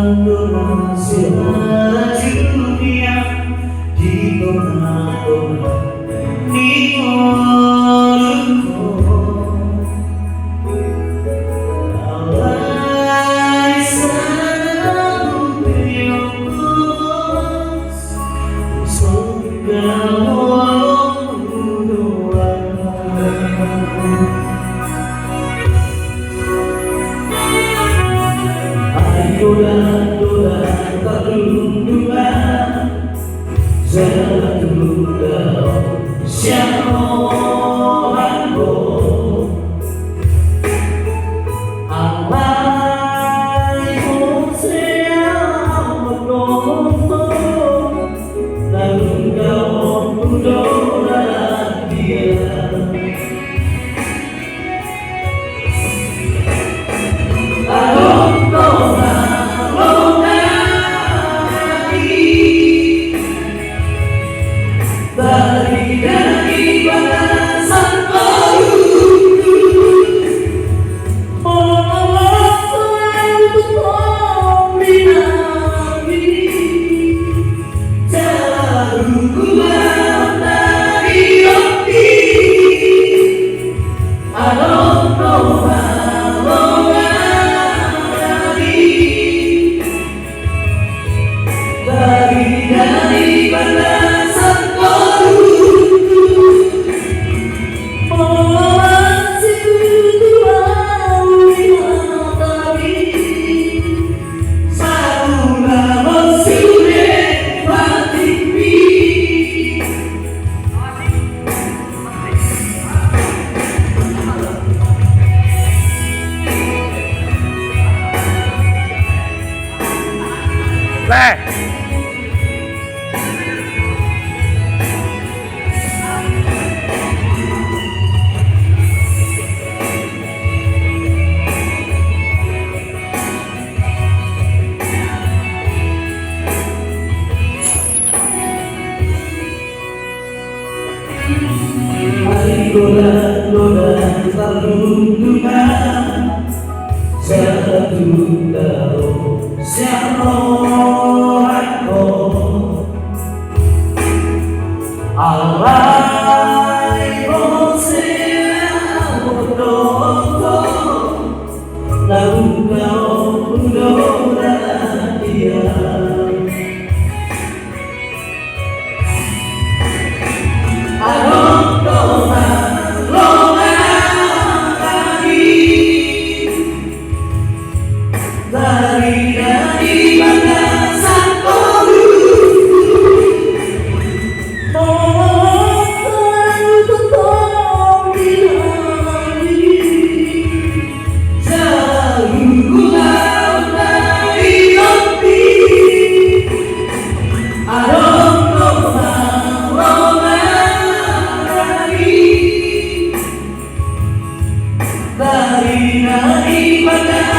rahasia dunia di kota-kota di mulutku. Alai selalu berimbas segala doa. Doa tak tunda, tunda siapa aku? Alai siapa menonton dan kau doa dia. Dari batasan peluru, Allah selalu membinawi, selalu kuat dari api. I don't know how long I'll be. Dari batasan Goda terlunda, satu tahu siapa aku. Alai siapa menonton lalu kau doa dia. Dari batasan peluru, Allah selalu membinawi, selalu kuat dari api. I don't know how long I'll be. Dari batasan